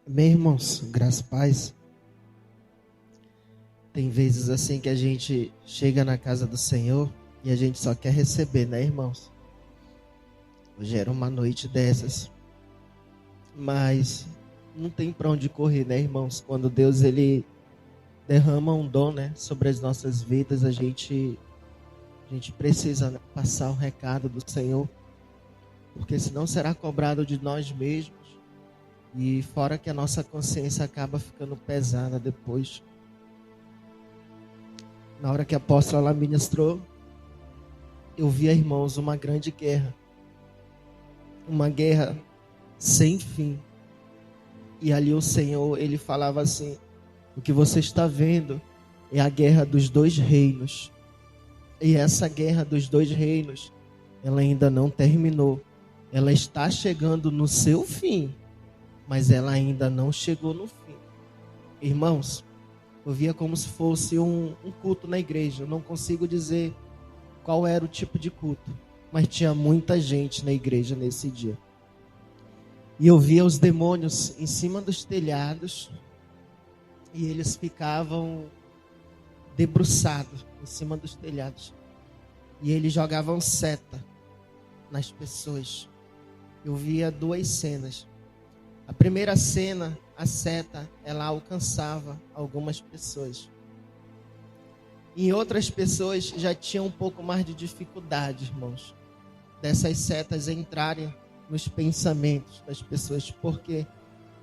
Bem, irmãos, graças a paz. Tem vezes assim que a gente chega na casa do Senhor e a gente só quer receber, né, irmãos? Hoje era uma noite dessas, mas não tem para onde correr, né, irmãos? Quando Deus ele derrama um dom, né, sobre as nossas vidas, a gente precisa, né, passar o recado do Senhor, porque senão será cobrado de nós mesmos. E fora que a nossa consciência acaba ficando pesada depois. Na hora que a apóstola lá ministrou, eu vi, irmãos, uma grande guerra. Uma guerra sem fim. E ali o Senhor, ele falava assim: o que você está vendo é a guerra dos dois reinos. E essa guerra dos dois reinos, ela ainda não terminou. Ela está chegando no seu fim, mas ela ainda não chegou no fim. Irmãos, eu via como se fosse um culto na igreja. Eu não consigo dizer qual era o tipo de culto, mas tinha muita gente na igreja nesse dia. E eu via os demônios em cima dos telhados, e eles ficavam debruçados em cima dos telhados. E eles jogavam seta nas pessoas. Eu via duas cenas. A primeira cena, a seta, ela alcançava algumas pessoas. E outras pessoas já tinham um pouco mais de dificuldade, irmãos, dessas setas entrarem nos pensamentos das pessoas, porque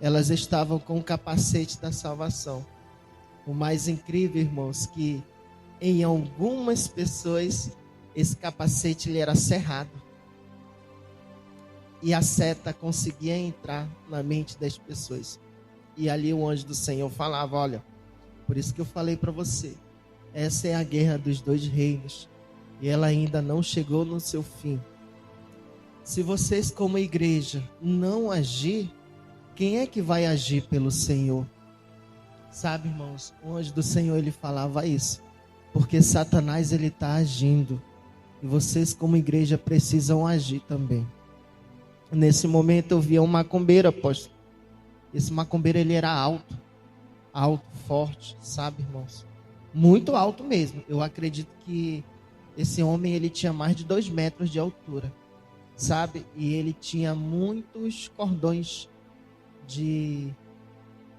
elas estavam com o capacete da salvação. O mais incrível, irmãos, que em algumas pessoas esse capacete ele era cerrado. E a seta conseguia entrar na mente das pessoas. E ali o anjo do Senhor falava: olha, por isso que eu falei para você, essa é a guerra dos dois reinos, e ela ainda não chegou no seu fim. Se vocês como igreja não agir, quem é que vai agir pelo Senhor? Sabe, irmãos, o anjo do Senhor ele falava isso, porque Satanás ele está agindo, e vocês como igreja precisam agir também. Nesse momento eu via um macumbeiro, apóstolo. Esse macumbeiro ele era alto, forte, sabe, irmãos? Muito alto mesmo. Eu acredito que esse homem ele tinha mais de 2 metros de altura, sabe? E ele tinha muitos cordões de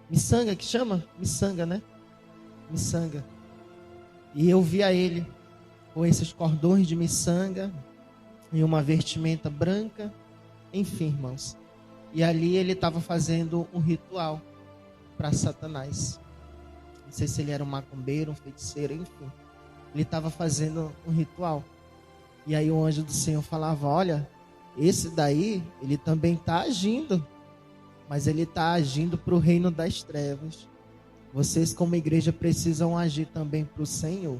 miçanga, que chama? Miçanga, né? Miçanga. E eu via ele com esses cordões de miçanga e uma vestimenta branca. Enfim, irmãos, e ali ele estava fazendo um ritual para Satanás. Não sei se ele era um macumbeiro, um feiticeiro, enfim. Ele estava fazendo um ritual. E aí o anjo do Senhor falava: olha, esse daí, ele também está agindo, mas ele está agindo para o reino das trevas. Vocês como igreja precisam agir também para o Senhor.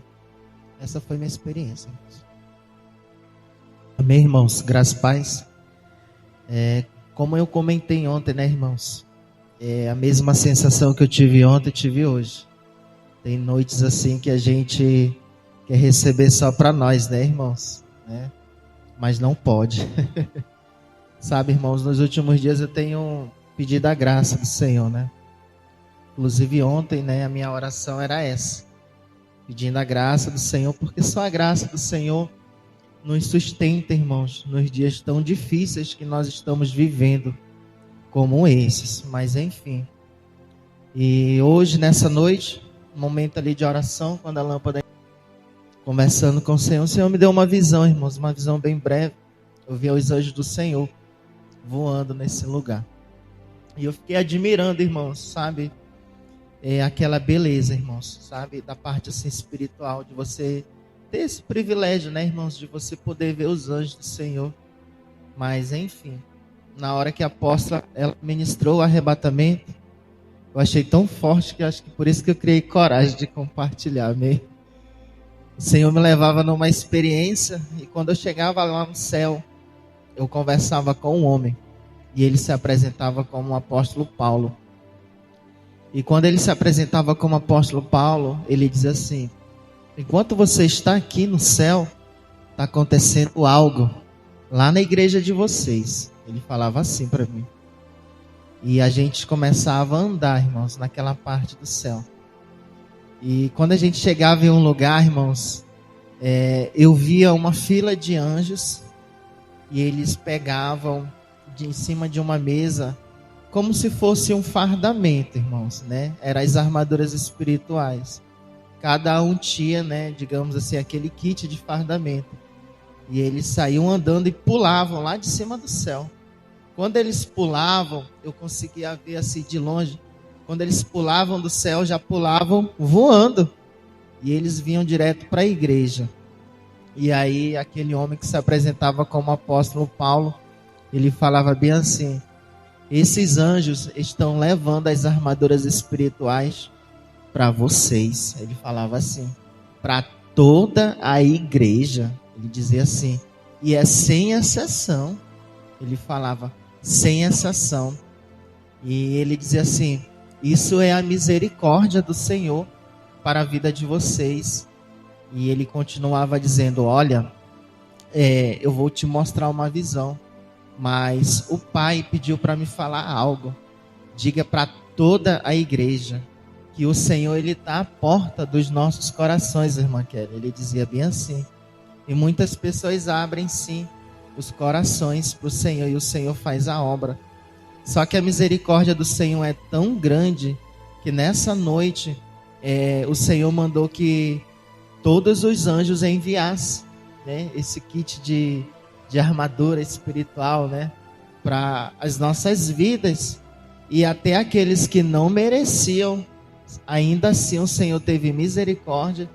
Essa foi minha experiência, irmãos. Amém, irmãos? Graças a paz. Como eu comentei ontem, né, irmãos? A mesma sensação que eu tive ontem, eu tive hoje. Tem noites assim que a gente quer receber só para nós, né, irmãos? Mas não pode. Sabe, irmãos, nos últimos dias eu tenho pedido a graça do Senhor, né? Inclusive ontem, né, a minha oração era essa. Pedindo a graça do Senhor, porque só a graça do Senhor nos sustenta, irmãos, nos dias tão difíceis que nós estamos vivendo, como esses. Mas enfim. E hoje, nessa noite, momento ali de oração, quando a lâmpada, conversando com o Senhor me deu uma visão, irmãos, uma visão bem breve. Eu vi os anjos do Senhor voando nesse lugar. E eu fiquei admirando, irmãos, sabe? Aquela beleza, irmãos, sabe? Da parte assim espiritual, de você ter esse privilégio, né, irmãos, de você poder ver os anjos do Senhor. Mas, enfim, na hora que a apóstola ela ministrou o arrebatamento, eu achei tão forte que acho que por isso que eu criei coragem de compartilhar, amém? O Senhor me levava numa experiência e quando eu chegava lá no céu, eu conversava com um homem e ele se apresentava como o apóstolo Paulo. E quando ele se apresentava como apóstolo Paulo, ele dizia assim: enquanto você está aqui no céu, está acontecendo algo lá na igreja de vocês. Ele falava assim para mim. E a gente começava a andar, irmãos, naquela parte do céu. E quando a gente chegava em um lugar, irmãos, eu via uma fila de anjos e eles pegavam em cima de uma mesa como se fosse um fardamento, irmãos, né? Eram as armaduras espirituais. Cada um tinha, né, digamos assim, aquele kit de fardamento. E eles saíam andando e pulavam lá de cima do céu. Quando eles pulavam, eu conseguia ver assim de longe. Quando eles pulavam do céu, já pulavam voando. E eles vinham direto para a igreja. E aí, aquele homem que se apresentava como apóstolo Paulo, ele falava bem assim: esses anjos estão levando as armaduras espirituais para vocês. Ele falava assim, para toda a igreja. Ele dizia assim, e é sem exceção. Ele falava, sem exceção. E ele dizia assim, isso é a misericórdia do Senhor para a vida de vocês. E ele continuava dizendo, olha, eu vou te mostrar uma visão, mas o Pai pediu para me falar algo. Diga para toda a igreja que o Senhor, ele está à porta dos nossos corações, irmã Kelly. Ele dizia bem assim. E muitas pessoas abrem sim os corações para o Senhor e o Senhor faz a obra. Só que a misericórdia do Senhor é tão grande que nessa noite o Senhor mandou que todos os anjos enviassem, né, esse kit de armadura espiritual, né, para as nossas vidas. E até aqueles que não mereciam, ainda assim o Senhor teve misericórdia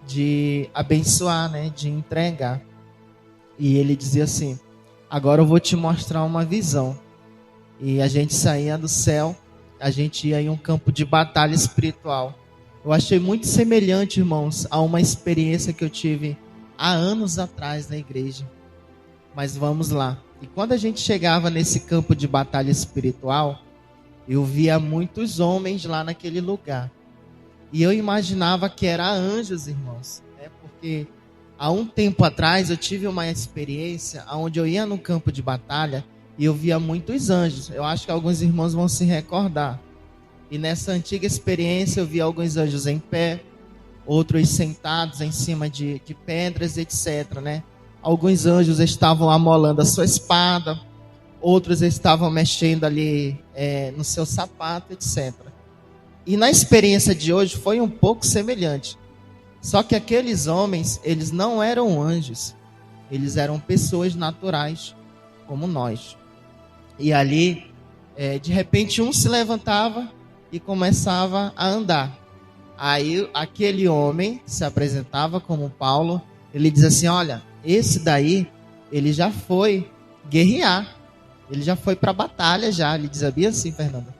de abençoar, né, de entregar. E ele dizia assim, agora eu vou te mostrar uma visão. E a gente saía do céu, a gente ia em um campo de batalha espiritual. Eu achei muito semelhante, irmãos, a uma experiência que eu tive há anos atrás na igreja. Mas vamos lá. E quando a gente chegava nesse campo de batalha espiritual, eu via muitos homens lá naquele lugar. E eu imaginava que eram anjos, irmãos, né? Porque há um tempo atrás eu tive uma experiência onde eu ia no campo de batalha e eu via muitos anjos. Eu acho que alguns irmãos vão se recordar. E nessa antiga experiência eu via alguns anjos em pé, outros sentados em cima de pedras, etc, né? Alguns anjos estavam amolando a sua espada, outros estavam mexendo ali no seu sapato, etc. E na experiência de hoje foi um pouco semelhante. Só que aqueles homens, eles não eram anjos. Eles eram pessoas naturais, como nós. E ali, de repente, um se levantava e começava a andar. Aí, aquele homem que se apresentava como Paulo, ele diz assim, olha, esse daí, ele já foi guerrear. Ele já foi para a batalha já. Ele dizia bem assim, Fernanda.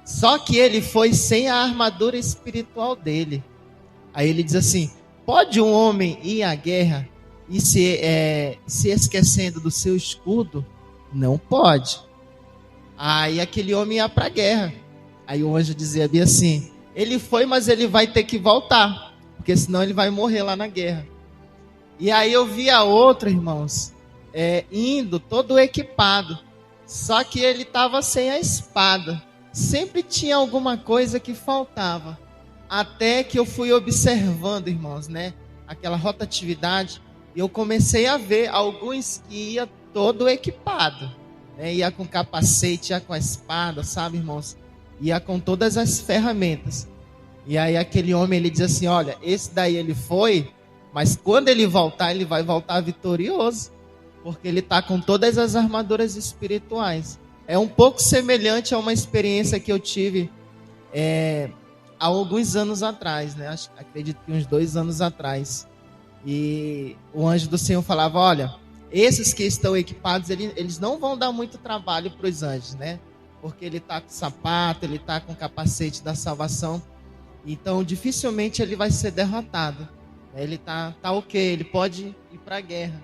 Só que ele foi sem a armadura espiritual dele. Aí ele diz assim, pode um homem ir à guerra e se esquecendo do seu escudo? Não pode. Aí aquele homem ia para a guerra. Aí o anjo dizia bem assim, ele foi, mas ele vai ter que voltar, porque senão ele vai morrer lá na guerra. E aí eu via outro, irmãos, indo todo equipado, só que ele estava sem a espada. Sempre tinha alguma coisa que faltava. Até que eu fui observando, irmãos, né, aquela rotatividade, e eu comecei a ver alguns que ia todo equipado, né, ia com capacete, ia com a espada, sabe, irmãos? Ia com todas as ferramentas. E aí aquele homem, ele diz assim, olha, esse daí ele foi, mas quando ele voltar, ele vai voltar vitorioso, porque ele está com todas as armaduras espirituais. É um pouco semelhante a uma experiência que eu tive há alguns anos atrás, né? Acredito que uns 2 anos atrás. E o anjo do Senhor falava, olha, esses que estão equipados, eles não vão dar muito trabalho para os anjos, né? Porque ele está com sapato, ele está com capacete da salvação. Então, dificilmente ele vai ser derrotado. Ele tá ok, ele pode ir para a guerra.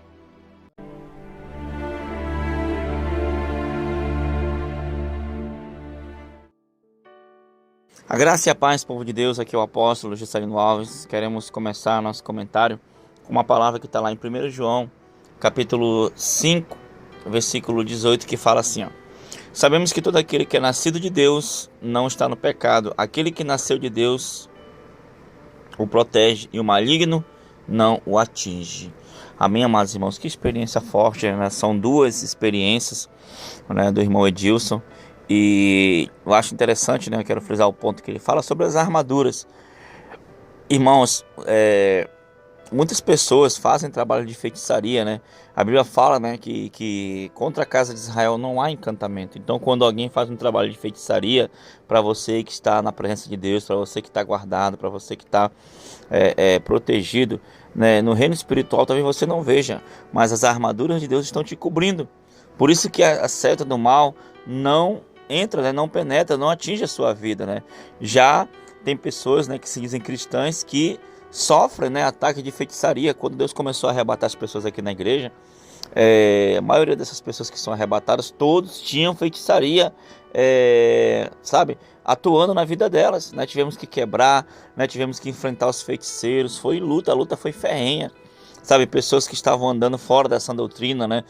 A graça e a paz, povo de Deus, aqui é o apóstolo Juscelino Alves. Queremos começar nosso comentário com uma palavra que está lá em 1 João, capítulo 5, versículo 18, que fala assim, ó: sabemos que todo aquele que é nascido de Deus não está no pecado. Aquele que nasceu de Deus o protege e o maligno não o atinge. Amém, amados irmãos? Que experiência forte, né? São duas experiências, né, do irmão Edilson. E eu acho interessante, né? Eu quero frisar o ponto que ele fala sobre as armaduras. Irmãos, muitas pessoas fazem trabalho de feitiçaria, né? A Bíblia fala, né, que contra a casa de Israel não há encantamento. Então, quando alguém faz um trabalho de feitiçaria, para você que está na presença de Deus, para você que está guardado, para você que está protegido, né, no reino espiritual talvez você não veja, mas as armaduras de Deus estão te cobrindo. Por isso que a seta do mal não entra, né, não penetra, não atinge a sua vida, né? Já tem pessoas, né, que se dizem cristãs que sofrem, né, ataque de feitiçaria. Quando Deus começou a arrebatar as pessoas aqui na igreja, a maioria dessas pessoas que são arrebatadas, todos tinham feitiçaria, atuando na vida delas, né? Tivemos que quebrar, né? Tivemos que enfrentar os feiticeiros. Foi luta, a luta foi ferrenha, sabe? Pessoas que estavam andando fora dessa doutrina, né?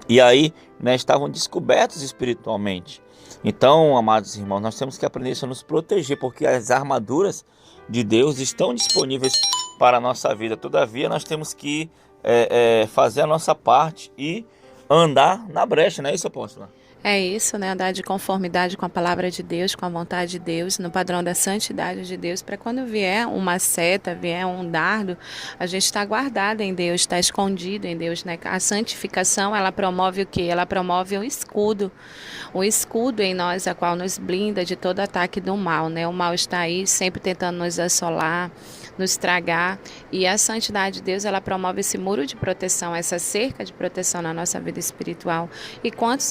E aí, né, estavam descobertos espiritualmente. Então, amados irmãos, nós temos que aprender a nos proteger, porque as armaduras de Deus estão disponíveis para a nossa vida. Todavia, nós temos que fazer a nossa parte e andar na brecha, não é isso, apóstolo? É isso, né? Andar de conformidade com a palavra de Deus, com a vontade de Deus, no padrão da santidade de Deus, para quando vier uma seta, vier um dardo, a gente está guardado em Deus, está escondido em Deus, né? A santificação, ela promove o quê? Ela promove um escudo em nós, a qual nos blinda de todo ataque do mal, né? O mal está aí, sempre tentando nos assolar, nos tragar, e a santidade de Deus, ela promove esse muro de proteção, essa cerca de proteção na nossa vida espiritual. E quantos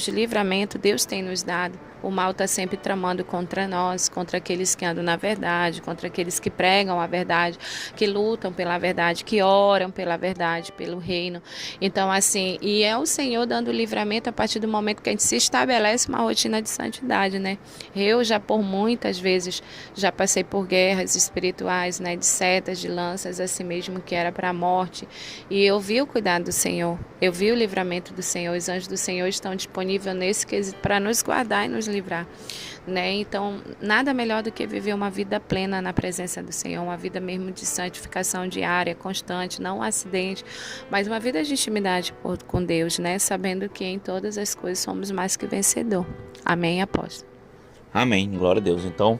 de livramento Deus tem nos dado. O mal está sempre tramando contra nós, contra aqueles que andam na verdade, contra aqueles que pregam a verdade, que lutam pela verdade, que oram pela verdade, pelo reino. Então, assim, e é o Senhor dando livramento a partir do momento que a gente se estabelece uma rotina de santidade, né? Eu já por muitas vezes já passei por guerras espirituais, né? De setas, de lanças, assim mesmo que era para a morte. E eu vi o cuidado do Senhor, eu vi o livramento do Senhor, os anjos do Senhor estão disponíveis nesse quesito para nos guardar e nos livrar, né? Então, nada melhor do que viver uma vida plena na presença do Senhor, uma vida mesmo de santificação diária, constante, não um acidente, mas uma vida de intimidade com Deus, né? Sabendo que em todas as coisas somos mais que vencedor. Amém, apóstolo? Amém, glória a Deus. Então,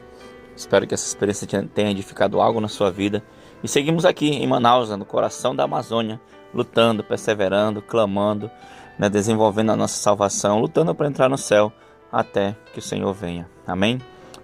espero que essa experiência tenha edificado algo na sua vida. E seguimos aqui em Manaus, no coração da Amazônia, lutando, perseverando, clamando, né? Desenvolvendo a nossa salvação, lutando para entrar no céu, até que o Senhor venha. Amém?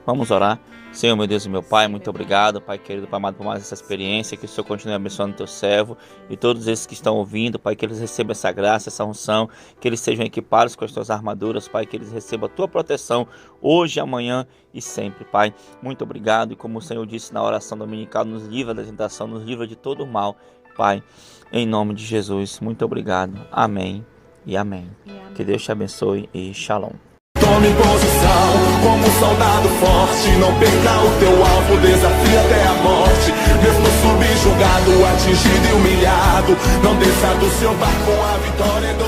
Vamos orar. Senhor, meu Deus e meu Pai, muito obrigado, Pai querido, Pai amado, por mais essa experiência, que o Senhor continue abençoando o teu servo e todos esses que estão ouvindo, Pai, que eles recebam essa graça, essa unção, que eles sejam equipados com as tuas armaduras, Pai, que eles recebam a tua proteção hoje, amanhã e sempre, Pai. Muito obrigado, e como o Senhor disse na oração dominical, nos livra da tentação, nos livra de todo o mal, Pai, em nome de Jesus. Muito obrigado. Amém e amém. Que Deus te abençoe e shalom. Tome posição como um soldado forte. Não perca o teu alvo, desafia até a morte. Mesmo subjugado, atingido e humilhado, não desça do seu barco, a vitória é do